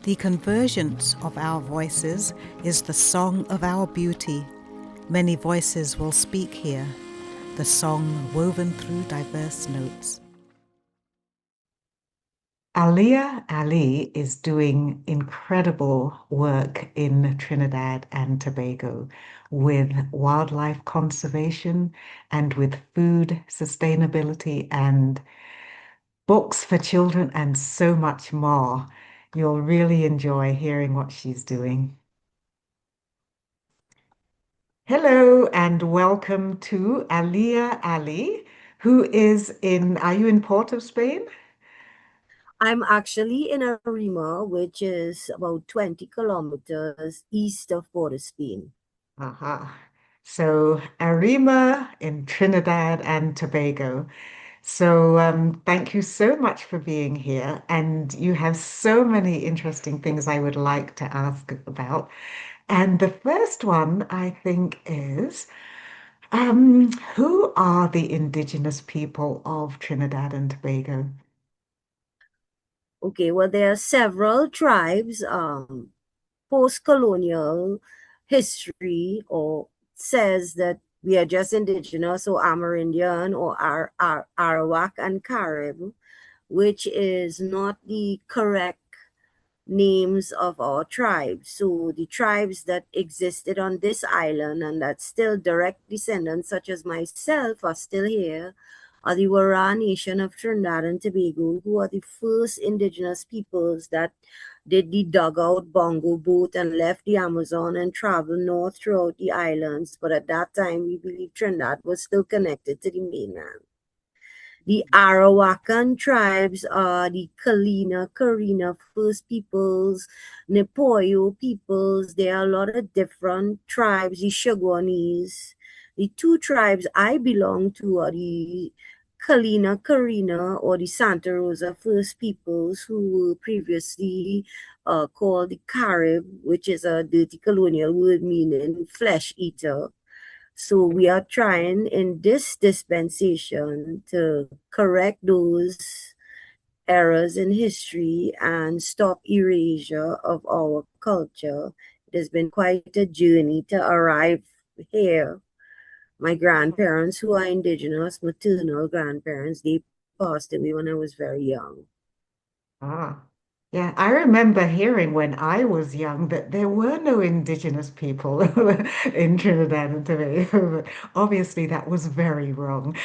The convergence of our voices is the song of our beauty. Many voices will speak here, the song woven through diverse notes. Aleeya Ali is doing incredible work in Trinidad and Tobago with wildlife conservation and with food sustainability and books for children and so much more. You'll really enjoy hearing what she's doing. Hello and welcome to Aleeya Ali, who is are you in Port of Spain? I'm actually in Arima, which is about 20 kilometers east of Port of Spain. Aha. So Arima in Trinidad and Tobago. So thank you so much for being here. And you have so many interesting things I would like to ask about. And the first one, I think, is who are the indigenous people of Trinidad and Tobago? Okay, well, there are several tribes. Post-colonial history or says that we are just indigenous or Amerindian or Arawak and Carib, which is not the correct names of our tribes. So the tribes that existed on this island and that still direct descendants, such as myself, are still here, are the Warao Nation of Trinidad and Tobago, who are the first indigenous peoples that did the dugout bongo boat and left the Amazon and traveled north throughout the islands. But at that time, we believe Trinidad was still connected to the mainland. The Arawakan tribes are the Kalina, Karina First Peoples, Nepoyo peoples. There are a lot of different tribes, the Shoggones. The two tribes I belong to are the Kalina, Karina, or the Santa Rosa First Peoples, who were previously called the Carib, which is a dirty colonial word meaning flesh eater. So we are trying in this dispensation to correct those errors in history and stop erasure of our culture. It has been quite a journey to arrive here. My grandparents, who are indigenous, maternal grandparents, they passed away when I was very young. Ah, yeah, I remember hearing when I was young that there were no indigenous people in Trinidad and Tobago, but obviously that was very wrong.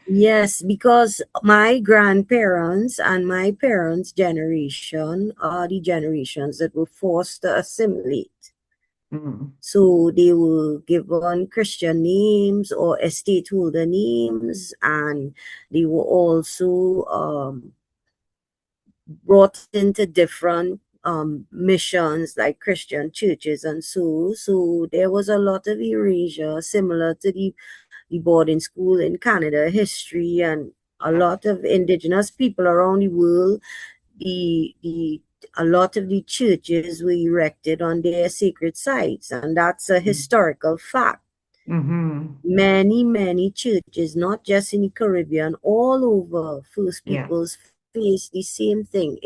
Yes, because my grandparents and my parents' generation are the generations that were forced to assimilate. Mm. So they were given Christian names or estate holder names, and they were also brought into different missions like Christian churches and so. So there was a lot of erasure, similar to the boarding school in Canada history, and a lot of indigenous people around the world. The a lot of the churches were erected on their sacred sites, and that's a historical fact. Mm-hmm. Many churches, not just in the Caribbean, all over, First Yeah, Peoples face the same thing.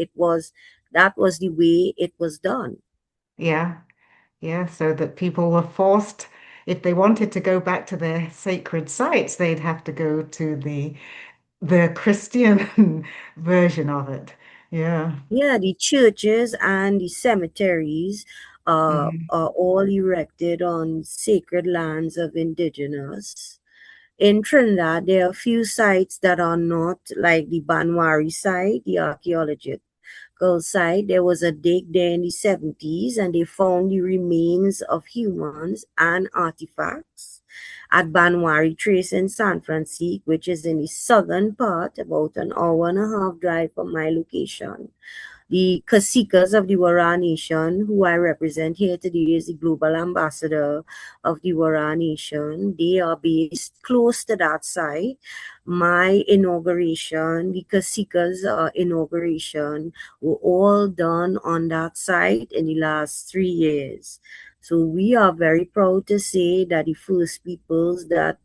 That was the way it was done. yeah, yeah. So that people were forced, if they wanted to go back to their sacred sites, they'd have to go to the Christian version of it. Yeah. Yeah, the churches and the cemeteries Hmm. are all erected on sacred lands of indigenous. In Trinidad, there are a few sites that are not, like the Banwari site, the archaeological site. There was a dig there in the 70s, and they found the remains of humans and artifacts at Banwari Trace in San Francisco, which is in the southern part, about an hour and a half drive from my location. The Caciques of the Warao Nation, who I represent here today as the Global Ambassador of the Warao Nation, they are based close to that site. My inauguration, the Caciques' inauguration, were all done on that site in the last 3 years. So we are very proud to say that the first peoples that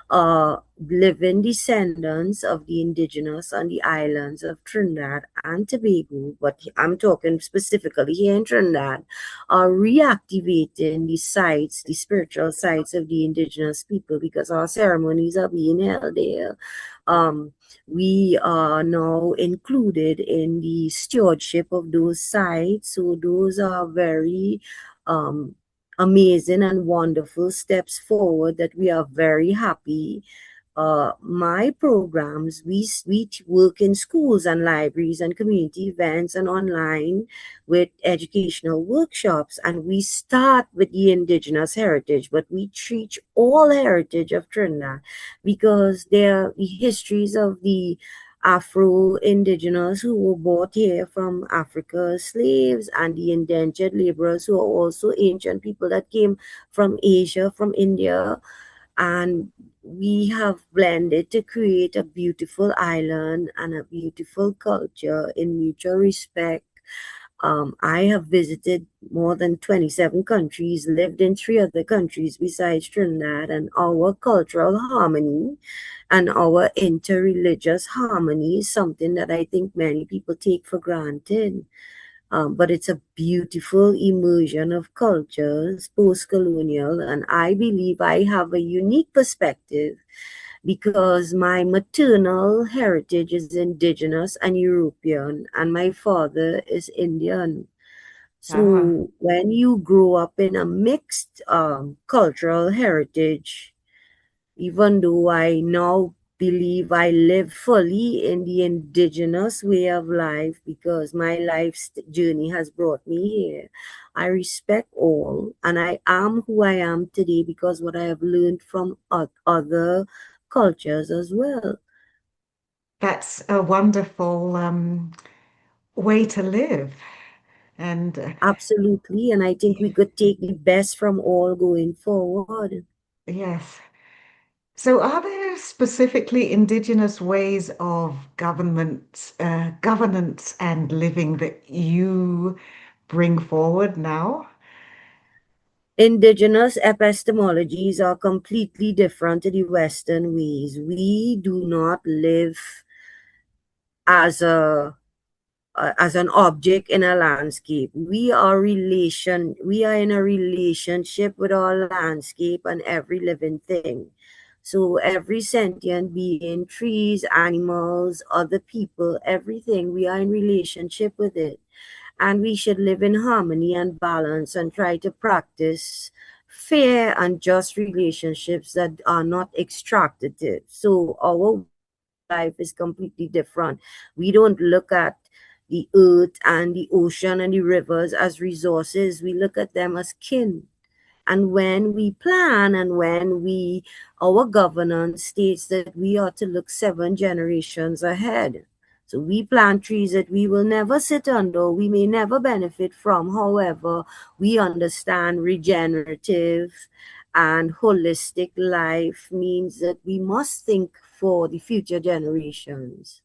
are living descendants of the indigenous on the islands of Trinidad and Tobago, but I'm talking specifically here in Trinidad, are reactivating the sites, the spiritual sites of the indigenous people because our ceremonies are being held there. Um, we are now included in the stewardship of those sites. So those are very um, amazing and wonderful steps forward that we are very happy. My programs, we work in schools and libraries and community events and online with educational workshops. And we start with the indigenous heritage, but we treat all heritage of Trinidad because there are the histories of the Afro-Indigenous who were brought here from Africa, slaves, and the indentured laborers who are also ancient people that came from Asia, from India. And we have blended to create a beautiful island and a beautiful culture in mutual respect. I have visited more than 27 countries, lived in three other countries besides Trinidad, and our cultural harmony and our interreligious harmony is something that I think many people take for granted. But it's a beautiful immersion of cultures, post colonial, and I believe I have a unique perspective because my maternal heritage is indigenous and European, and my father is Indian. Ah, So when you grow up in a mixed cultural heritage, even though I now believe I live fully in the indigenous way of life because my life's journey has brought me here. I respect all, and I am who I am today because what I have learned from other cultures as well. that's a wonderful way to live. And Absolutely, and I think we could take the best from all going forward. yes. So, are there specifically indigenous ways of governance and living that you bring forward now? Indigenous epistemologies are completely different to the Western ways. We do not live as as an object in a landscape. We are in a relationship with our landscape and every living thing. So every sentient being, trees, animals, other people, everything, we are in relationship with it. And we should live in harmony and balance and try to practice fair and just relationships that are not extractive. So our way of life is completely different. We don't look at the earth and the ocean and the rivers as resources. We look at them as kin. And when we plan and when our governance states that we are to look 7 generations ahead. So we plant trees that we will never sit under, we may never benefit from. However, we understand regenerative and holistic life means that we must think for the future generations.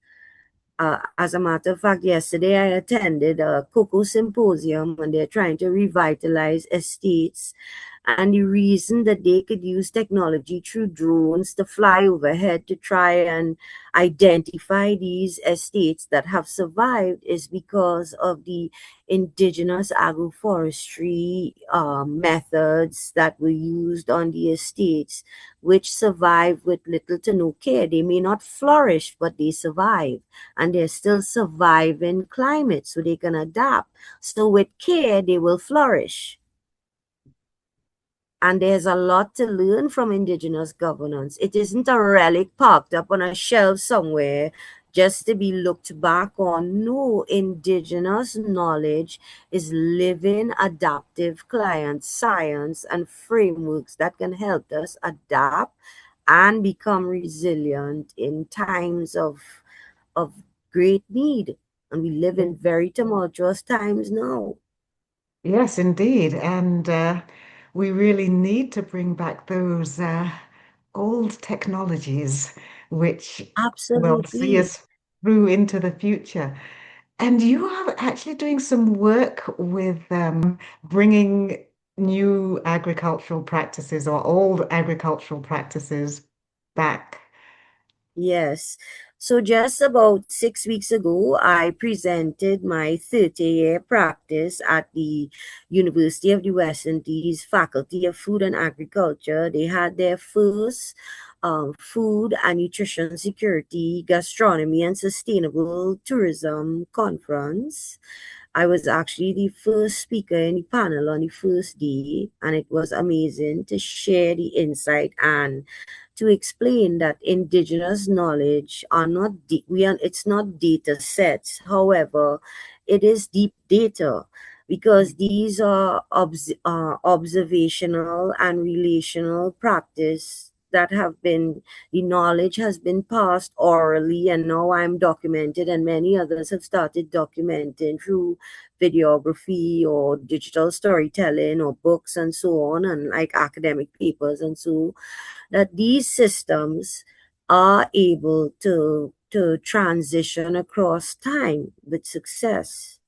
As a matter of fact, yesterday I attended a cocoa symposium and they're trying to revitalize estates. And the reason that they could use technology through drones to fly overhead to try and identify these estates that have survived is because of the indigenous agroforestry methods that were used on the estates, which survive with little to no care. They may not flourish, but they survive and they're still surviving climate so they can adapt. So with care, they will flourish. And there's a lot to learn from indigenous governance. It isn't a relic parked up on a shelf somewhere just to be looked back on. No, indigenous knowledge is living, adaptive client science and frameworks that can help us adapt and become resilient in times of great need. And we live in very tumultuous times now. Yes, indeed. And we really need to bring back those old technologies which will see Absolutely. us through into the future. And you are actually doing some work with bringing new agricultural practices or old agricultural practices back. Yes. So just about 6 weeks ago, I presented my 30-year practice at the University of the West Indies Faculty of Food and Agriculture. They had their first food and nutrition security, gastronomy, and sustainable tourism conference. I was actually the first speaker in the panel on the first day, and it was amazing to share the insight and to explain that indigenous knowledge are not it's not data sets. However, it is deep data because these are observational and relational practice that have been the knowledge has been passed orally, and now I'm documented, and many others have started documenting through videography or digital storytelling or books and so on, and like academic papers and so that these systems are able to transition across time with success.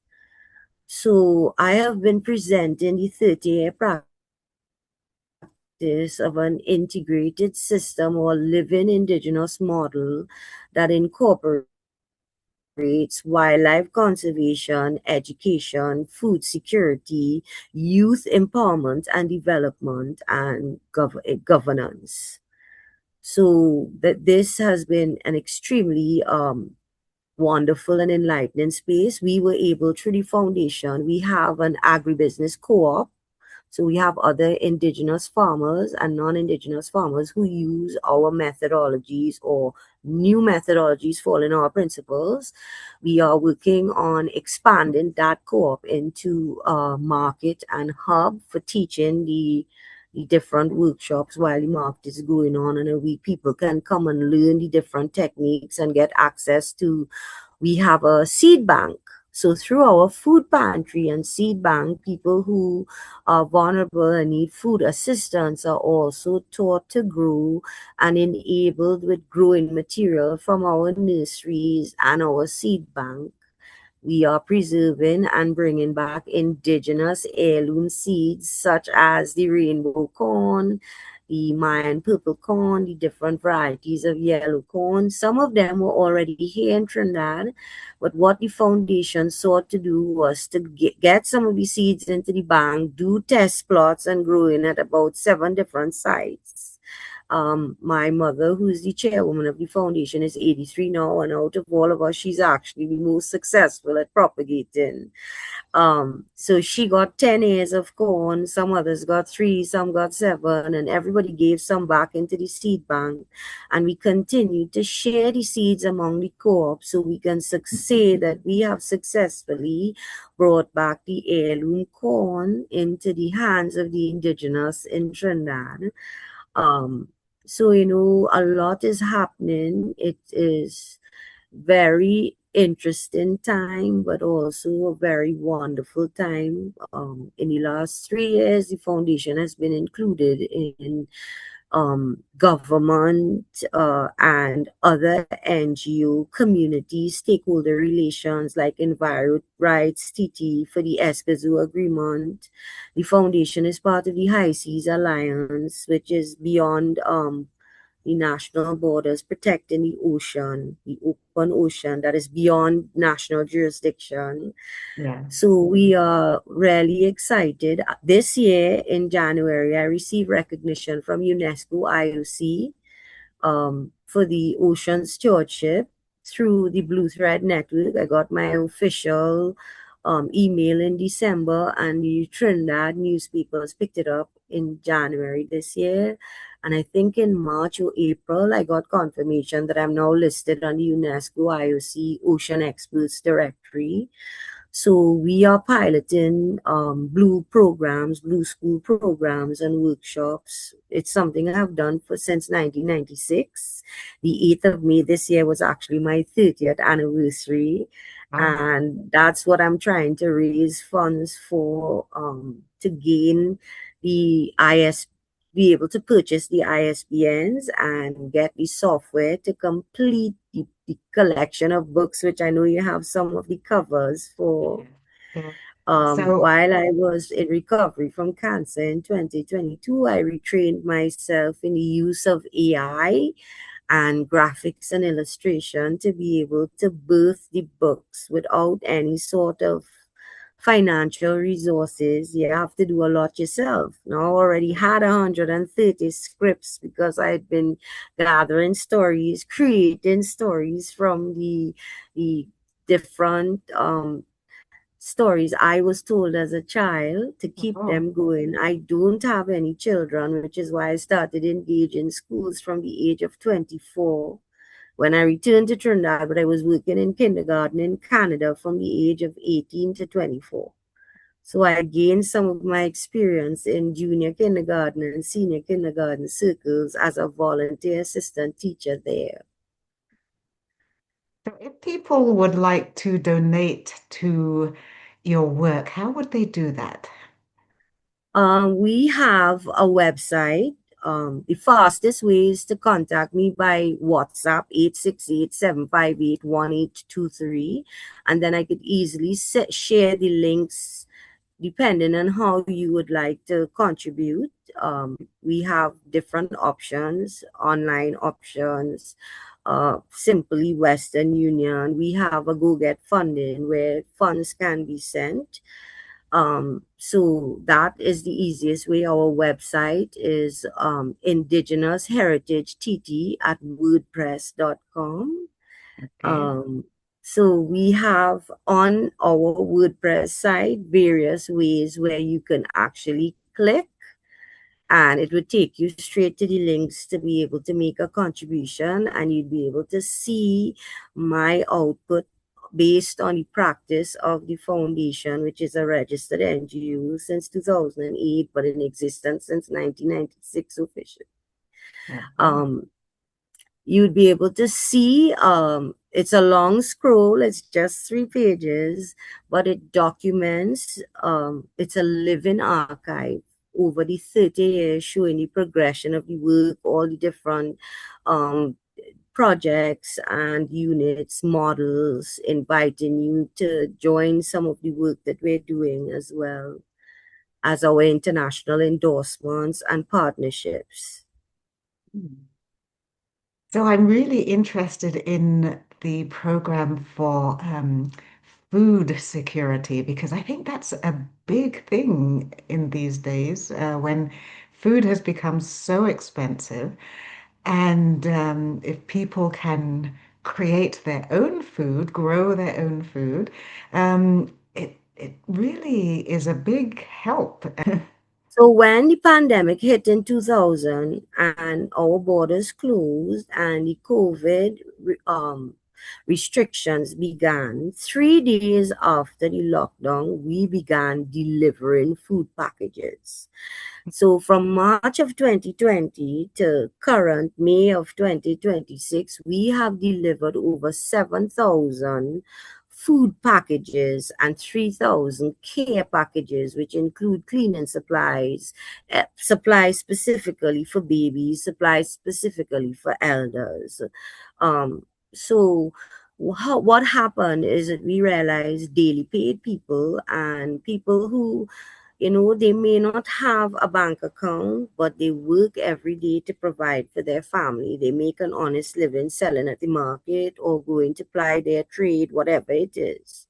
So I have been presenting the 30-year practice of an integrated system or living indigenous model that incorporates wildlife conservation, education, food security, youth empowerment and development, and governance. So that this has been an extremely wonderful and enlightening space. We were able through the foundation, we have an agribusiness co-op, so we have other indigenous farmers and non-indigenous farmers who use our methodologies or new methodologies following our principles. We are working on expanding that co-op into a market and hub for teaching the different workshops while the market is going on, and people can come and learn the different techniques and get access to. We have a seed bank. So through our food pantry and seed bank, people who are vulnerable and need food assistance are also taught to grow and enabled with growing material from our nurseries and our seed bank. We are preserving and bringing back indigenous heirloom seeds such as the rainbow corn, the Mayan purple corn, the different varieties of yellow corn. Some of them were already here in Trinidad, but what the foundation sought to do was to get some of the seeds into the bank, do test plots, and growing at about 7 different sites. My mother, who is the chairwoman of the foundation, is 83 now, and out of all of us, she's actually the most successful at propagating. So she got 10 ears of corn, some others got 3, some got 7, and everybody gave some back into the seed bank. And we continue to share the seeds among the co-op so we can say that we have successfully brought back the heirloom corn into the hands of the indigenous in Trinidad. Um, so, a lot is happening. It is very interesting time, but also a very wonderful time. In the last 3 years, the foundation has been included in government and other NGO community stakeholder relations like Enviro Rights TT for the Escazú Agreement. The foundation is part of the High Seas Alliance, which is beyond the national borders, protecting the ocean, the open ocean that is beyond national jurisdiction. Yeah. So we are really excited. This year in January, I received recognition from UNESCO-IOC for the ocean stewardship through the Blue Thread Network. I got my official email in December, and the Trinidad newspapers picked it up in January this year. And I think in March or April, I got confirmation that I'm now listed on the UNESCO IOC Ocean Experts Directory. So we are piloting blue school programs and workshops. It's something I've done since 1996. The 8th of May this year was actually my 30th anniversary. Oh, And that's what I'm trying to raise funds for, to gain the be able to purchase the ISBNs and get the software to complete the collection of books, which I know you have some of the covers for. yeah. Yeah. So, While I was in recovery from cancer in 2022, I retrained myself in the use of AI and graphics and illustration to be able to birth the books without any sort of financial resources. You have to do a lot yourself. Now, I already had 130 scripts because I'd been gathering stories, creating stories from the different stories I was told as a child to keep oh, them going. I don't have any children, which is why I started engaging schools from the age of 24. When I returned to Trinidad, but I was working in kindergarten in Canada from the age of 18 to 24. So I gained some of my experience in junior kindergarten and senior kindergarten circles as a volunteer assistant teacher there. so if people would like to donate to your work, how would they do that? We have a website. The fastest way is to contact me by WhatsApp 868-758-1823. And then I could easily share the links depending on how you would like to contribute. We have different options, online options, simply Western Union. We have a Go Get funding where funds can be sent. So that is the easiest way. Our website is Indigenous Heritage TT at wordpress.com. Okay. Um, so we have on our WordPress site various ways where you can actually click and it would take you straight to the links to be able to make a contribution, and you'd be able to see my output based on the practice of the foundation, which is a registered NGO since 2008 but in existence since 1996 officially. Uh-huh. um, you'd be able to see, it's a long scroll, it's just 3 pages, but it documents, it's a living archive over the 30 years, showing the progression of the work, all the different um, projects and units, models, inviting you to join some of the work that we're doing, as well as our international endorsements and partnerships. Hmm. So I'm really interested in the program for food security because I think that's a big thing in these days when food has become so expensive. And if people can create their own food, grow their own food, it really is a big help. So when the pandemic hit in 2000 and our borders closed and the COVID restrictions began, 3 days after the lockdown, we began delivering food packages. So from March of 2020 to current May of 2026, we have delivered over 7,000 food packages and 3,000 care packages, which include cleaning supplies, supplies specifically for babies, supplies specifically for elders. So what happened is that we realized daily paid people and people who, they may not have a bank account, but they work every day to provide for their family. They make an honest living selling at the market or going to ply their trade, whatever it is.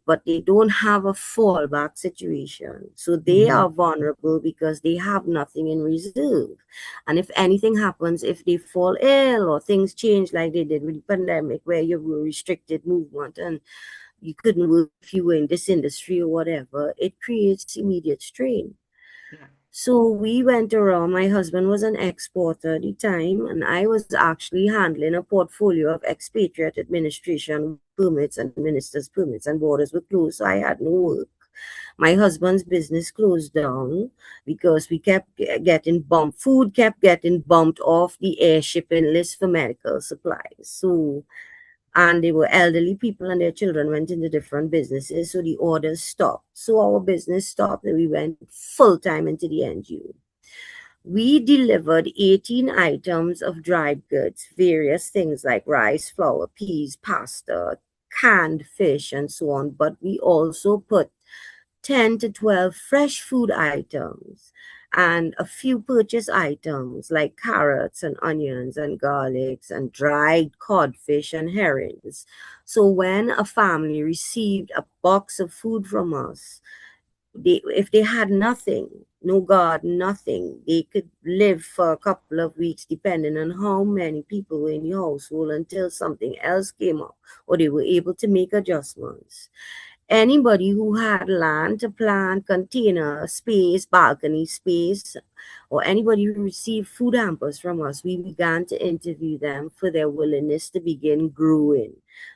But they don't have a fallback situation. So they Mhm. are vulnerable because they have nothing in reserve. And if anything happens, if they fall ill or things change like they did with the pandemic, where you were restricted movement and you couldn't work if you were in this industry or whatever, it creates immediate strain. Yeah. So we went around. My husband was an exporter at the time, and I was actually handling a portfolio of expatriate administration permits and ministers' permits, and borders were closed, so I had no work. My husband's business closed down because we kept getting bumped. Food kept getting bumped off the air shipping list for medical supplies. So and they were elderly people and their children went into different businesses, so the orders stopped. So our business stopped and we went full time into the NGO. We delivered 18 items of dried goods, various things like rice, flour, peas, pasta, canned fish, and so on. But we also put 10 to 12 fresh food items and a few purchase items like carrots and onions and garlics and dried codfish and herrings. So when a family received a box of food from us, if they had nothing, no garden, nothing, they could live for a couple of weeks depending on how many people were in the household until something else came up or they were able to make adjustments. Anybody who had land to plant, container space, balcony space, or anybody who received food hampers from us, we began to interview them for their willingness to begin growing.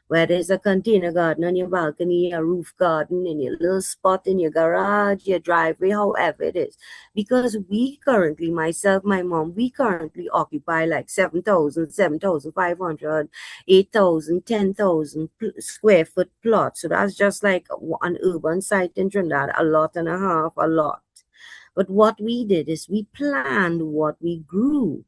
Whether it's a container garden on your balcony, a roof garden, in your little spot in your garage, your driveway, however it is. Because we currently, myself, my mom, we currently occupy like 7,000, 7,500, 8,000, 10,000 square foot plots. So that's just like an urban site in Trinidad, a lot and a half, a lot. But what we did is we planned what we grew.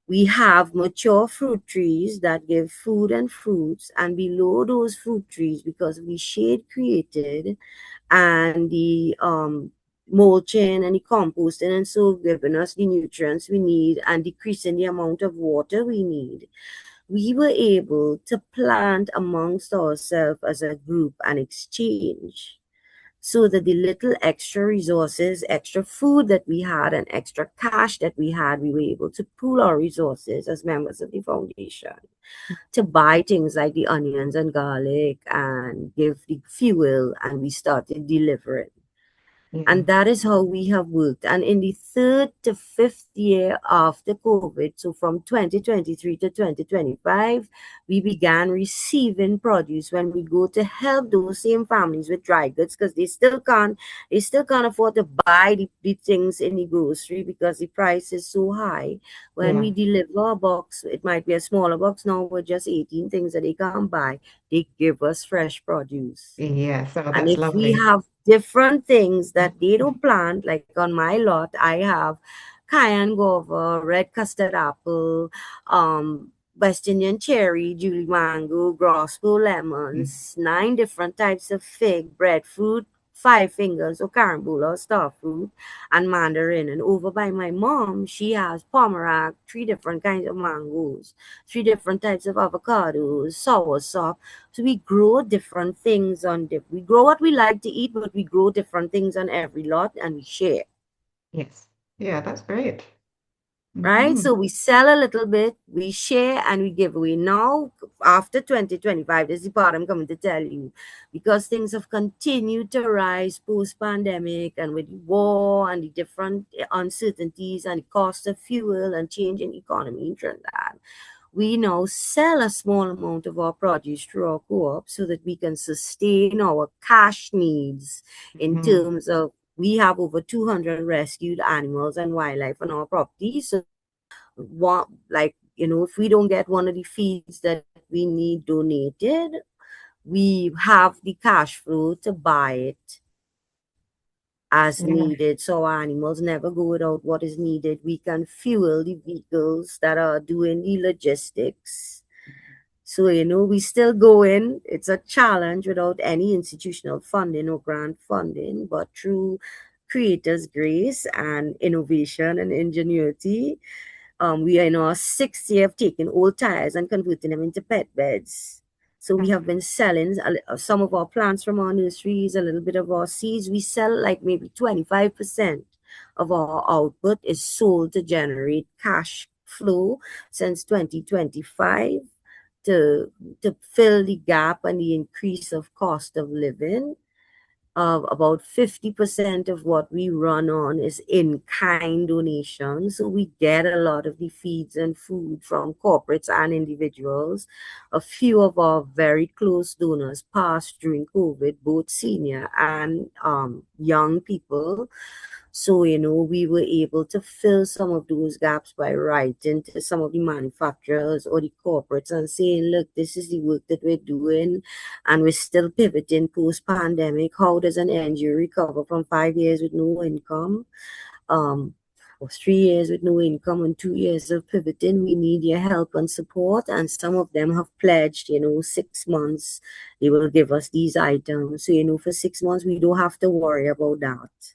We have mature fruit trees that give food and fruits, and below those fruit trees, because we shade created and the mulching and the composting and so giving us the nutrients we need and decreasing the amount of water we need, we were able to plant amongst ourselves as a group and exchange so that the little extra resources, extra food that we had, and extra cash that we had, we were able to pool our resources as members of the foundation to buy things like the onions and garlic and give the fuel, and we started delivering. Yeah. And that is how we have worked. And in the third to fifth year after COVID, so from 2023 to 2025, we began receiving produce when we go to help those same families with dry goods because they still can't afford to buy the things in the grocery because the price is so high. When Yeah. we deliver a box, it might be a smaller box now with just 18 things that they can't buy. They give us fresh produce. Yeah. So And that's if we lovely. have different things that they don't plant, like on my lot, I have cayenne guava, red custard apple, West Indian cherry, Julie mango, Grosco lemons, 9 different types of fig, breadfruit, five fingers or carambola or star fruit, and mandarin. And over by my mom, she has pomerac, 3 different kinds of mangoes, 3 different types of avocados, soursop. So we grow different things we grow what we like to eat, but we grow different things on every lot and we share. Yes. Yeah, that's great. Right? Hmm. So we sell a little bit, we share, and we give away. Now, after 2025, this is the part I'm coming to tell you, because things have continued to rise post-pandemic and with the war and the different uncertainties and the cost of fuel and change in economy in Trinidad. We now sell a small amount of our produce through our co-op so that we can sustain our cash needs in Hmm. terms of we have over 200 rescued animals and wildlife on our property. So, if we don't get one of the feeds that we need donated, we have the cash flow to buy it as Yeah. needed. So our animals never go without what is needed. We can fuel the vehicles that are doing the logistics. So, we still go in. It's a challenge without any institutional funding or grant funding, but through creators' grace and innovation and ingenuity, we are in our 6th year of taking old tires and converting them into pet beds. So we have been selling some of our plants from our nurseries, a little bit of our seeds. We sell like maybe 25% of our output is sold to generate cash flow since 2025 to fill the gap and the increase of cost of living. About 50% of what we run on is in-kind donations. So we get a lot of the feeds and food from corporates and individuals. A few of our very close donors passed during COVID, both senior and young people. So, we were able to fill some of those gaps by writing to some of the manufacturers or the corporates and saying, look, this is the work that we're doing and we're still pivoting post-pandemic. How does an NGO recover from 5 years with no income? Um, or 3 years with no income and 2 years of pivoting. We need your help and support. And some of them have pledged, 6 months, they will give us these items. So, for 6 months, we don't have to worry about that.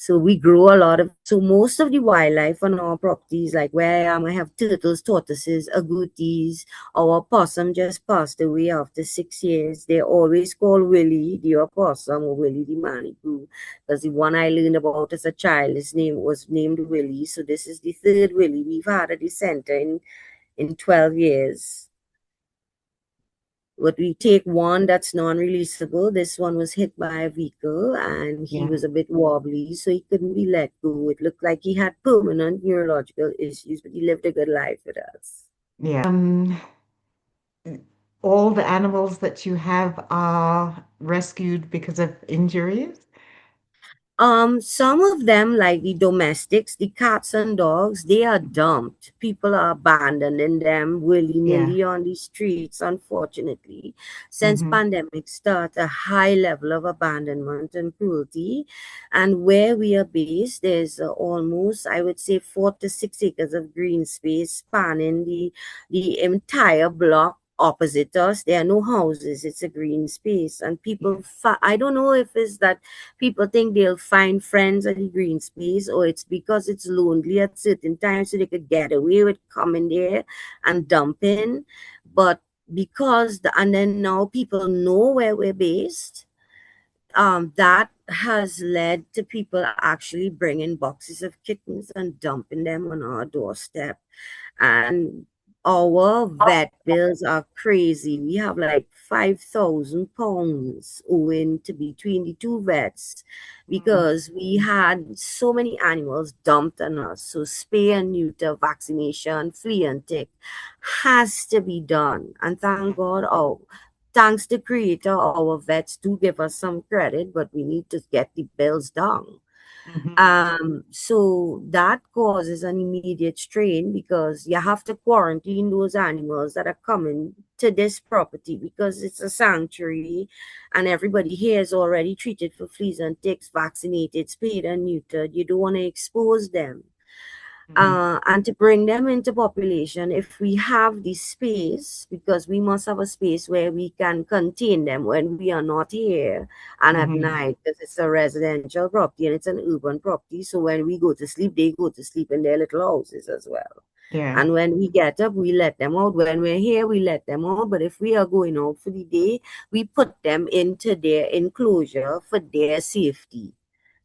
So we grow a lot of, so most of the wildlife on our properties, like where I am, I have turtles, tortoises, agoutis. Our opossum just passed away after 6 years. They always call Willie the opossum or Willie the manitou, because the one I learned about as a child, his name was named Willie. So this is the third Willie we've had at the center in 12 years. But we take one that's non-releasable. This one was hit by a vehicle and he Yeah. was a bit wobbly, so he couldn't be let go. It looked like he had permanent neurological issues, but he lived a good life with us. Yeah. All the animals that you have are rescued because of injuries? Some of them, like the domestics, the cats and dogs, they are dumped. People are abandoning them Yeah. willy-nilly on the streets, unfortunately. Since Hmm. pandemic start, a high level of abandonment and cruelty. And where we are based, there's almost, I would say, 4 to 6 acres of green space spanning the entire block opposite us. There are no houses. It's a green space. And Yeah. people, I don't know if it's that people think they'll find friends at the green space, or it's because it's lonely at certain times so they could get away with coming there and dumping. But and then now people know where we're based, that has led to people actually bringing boxes of kittens and dumping them on our doorstep. And our vet bills are crazy. We have like 5,000 pounds owing to between the two vets Mm. because we had so many animals dumped on us. So spay and neuter, vaccination, flea and tick has to be done. And thank God, thanks to Creator, our vets do give us some credit, but we need to get the bills down. Hmm. So that causes an immediate strain because you have to quarantine those animals that are coming to this property because it's a sanctuary and everybody here is already treated for fleas and ticks, vaccinated, spayed and neutered. You don't want to expose them. Hmm. And to bring them into population, if we have the space, because we must have a space where we can contain them when we are not here and at Hmm. night, because it's a residential property and it's an urban property. So when we go to sleep, they go to sleep in their little houses as well. Yeah. And when we get up, we let them out. When we're here, we let them out. But if we are going out for the day, we put them into their enclosure for their safety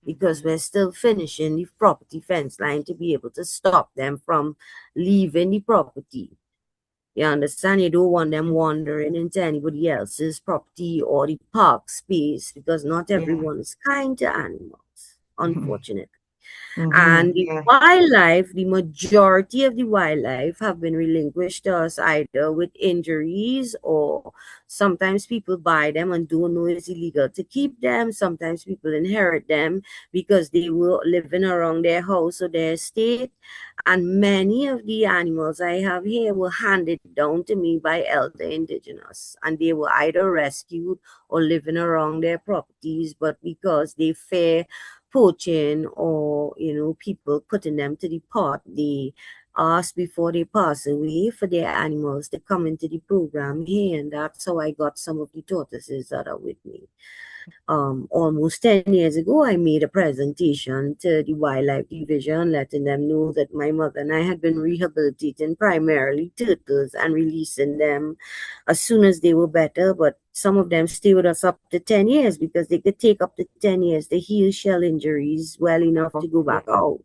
because Hmm. we're still finishing the property fence line to be able to stop them from leaving the property. You understand? You don't want them wandering into anybody else's property or the park space because not Yeah. everyone is kind to animals, Hmm. unfortunately. Hmm. And the Yeah. wildlife, the majority of the wildlife have been relinquished to us either with injuries or sometimes people buy them and don't know it's illegal to keep them. Sometimes people inherit them because they were living around their house or their estate. And many of the animals I have here were handed down to me by elder indigenous, and they were either rescued or living around their properties, but because they fear poaching or people putting them to the pot, they ask before they pass away for their animals to come into the program here, and that's how I got some of the tortoises that are with me. Almost 10 years ago, I made a presentation to the Wildlife Division, letting them know that my mother and I had been rehabilitating primarily turtles and releasing them as soon as they were better. But some of them stay with us up to 10 years because they could take up to 10 years to heal shell injuries well enough Oh, to go yeah. back out.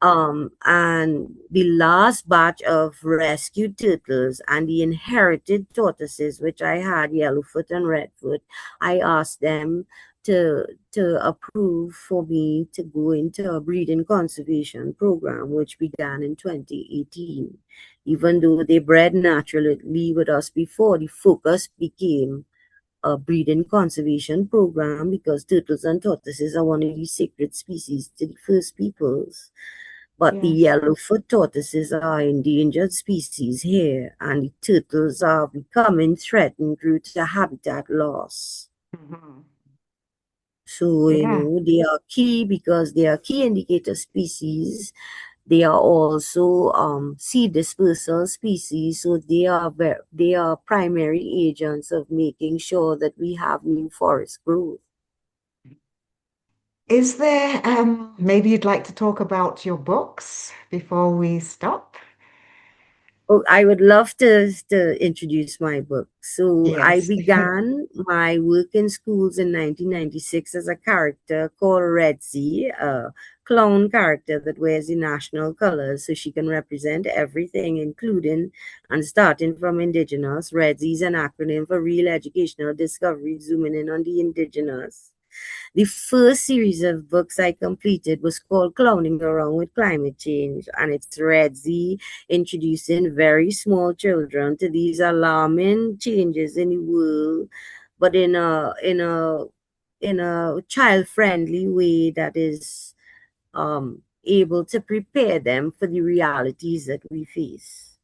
Hmm. And the last batch of rescued turtles and the inherited tortoises, which I had, yellowfoot and redfoot, I asked them to approve for me to go into a breeding conservation program, which began in 2018. Even though they bred naturally with us before, the focus became a breeding conservation program because turtles and tortoises are one of the sacred species to the First Peoples. But the Yes. yellowfoot tortoises are endangered species here, and the turtles are becoming threatened due to habitat loss. Hmm. So, Yeah. they are key because they are key indicator species. They are also seed dispersal species, so they are primary agents of making sure that we have new forest growth. Is there, maybe you'd like to talk about your books before we stop? Oh, I would love to introduce my book. So I Yes. began my work in schools in 1996 as a character called Redzi, a clown character that wears the national colors so she can represent everything, including and starting from Indigenous. Redzi is an acronym for Real Educational Discovery, zooming in on the Indigenous. The first series of books I completed was called Clowning Around with Climate Change, and it's Red Z introducing very small children to these alarming changes in the world, but in a child-friendly way that is able to prepare them for the realities that we face.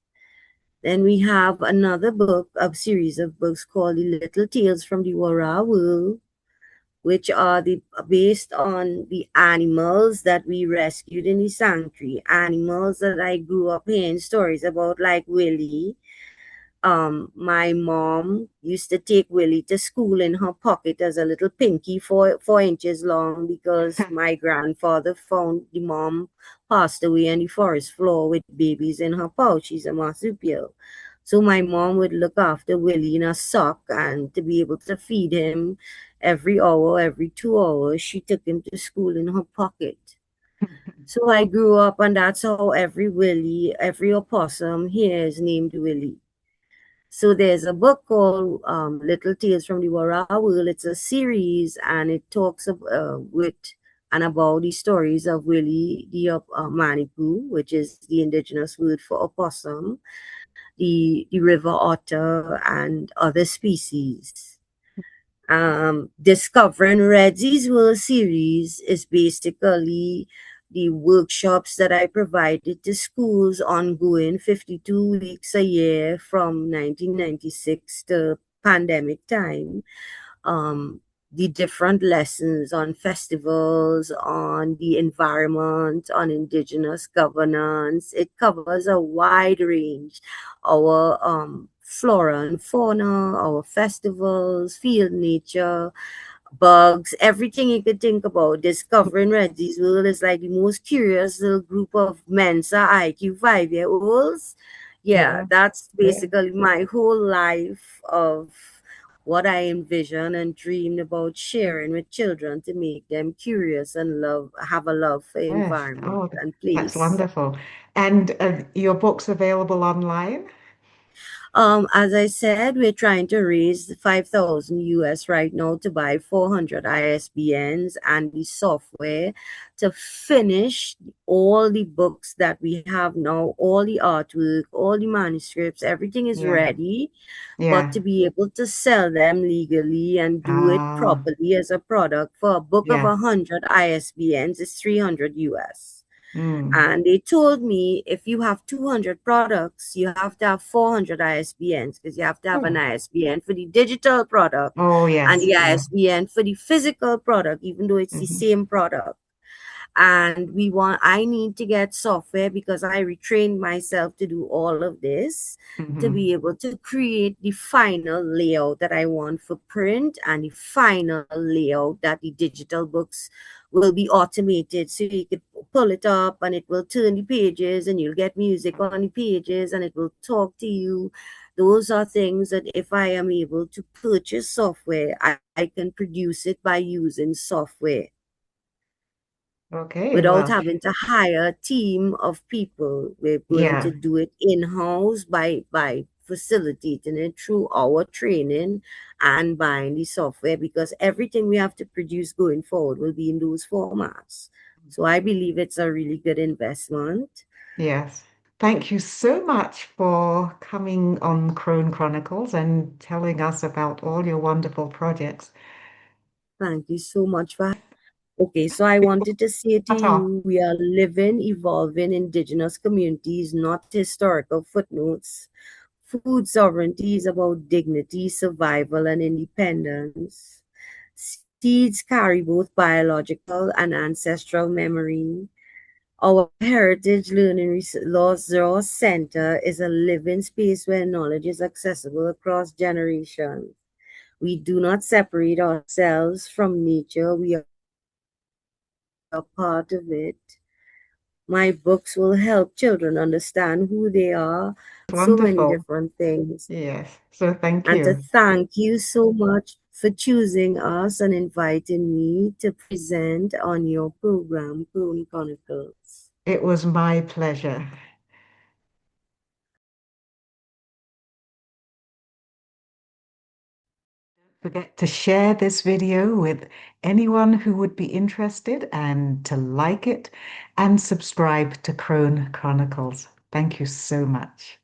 Then we have another book, a series of books called The Little Tales from the Warao World, which are based on the animals that we rescued in the sanctuary, animals that I grew up hearing stories about, like Willie. My mom used to take Willie to school in her pocket as a little pinky, 4 inches long, because my grandfather found the mom passed away on the forest floor with babies in her pouch. She's a marsupial. So my mom would look after Willie in a sock, and to be able to feed him every hour, every 2 hours, she took him to school in her pocket. So I grew up, and that's how every Willie, every opossum here is named Willie. So there's a book called Little Tales from the Warao World. It's a series, and it talks with and about the stories of Willie the Manipu, which is the indigenous word for opossum, the river otter, and other species. Discovering Reggie's World series is basically the workshops that I provided to schools ongoing 52 weeks a year from 1996 to pandemic time. um, the different lessons on festivals, on the environment, on indigenous governance. It covers a wide range. Our flora and fauna, our festivals, field nature, bugs, everything you could think about. Discovering Reggie's World is like the most curious little group of Mensa IQ 5-year-olds. Yeah, Yeah. that's Yeah. basically my whole life of what I envision and dreamed about sharing with children to make them curious and have a love for Yes. environment Oh, and that's place. wonderful. And your book's available online? As I said, we're trying to raise 5,000 US right now to buy 400 ISBNs and the software to finish all the books that we have now, all the artwork, all the manuscripts, everything is Yeah. ready, but Yeah. to be able to sell them legally and do it Ah, properly as a product for a book of yeah. 100 ISBNs is 300 US. Mm. And they told me if you have 200 products, you have to have 400 ISBNs, because you have to have an Oh, ISBN for the digital product oh, and yes. the Yeah. ISBN for the physical product, even though it's the Hmm. same product. And I need to get software because I retrained myself to do all of this, to Hmm. be able to create the final layout that I want for print, and the final layout that the digital books will be automated, so you could pull it up and it will turn the pages, and you'll get music on the pages, and it will talk to you. Those are things that if I am able to purchase software, I can produce it by using software Okay. without Well, having to hire a team of people. We're going to yeah. do it in-house by facilitating it through our training and buying the software, because everything we have to produce going forward will be in those formats. So I believe it's a really good investment. Yes. Thank you so much for coming on Crone Chronicles and telling us about all your wonderful projects. Thank you so much for. Okay, so I wanted to say to Ta-ta. you, we are living, evolving indigenous communities, not historical footnotes. Food sovereignty is about dignity, survival, and independence. Seeds carry both biological and ancestral memory. Our Heritage Learning Resource Center is a living space where knowledge is accessible across generations. We do not separate ourselves from nature, we are part of it. My books will help children understand who they are, so many Wonderful. different things. Yes. So thank And to you. thank you so much for choosing us and inviting me to present on your program, Prune Chronicles. It was my pleasure. Forget to share this video with anyone who would be interested and to like it and subscribe to Crone Chronicles. Thank you so much.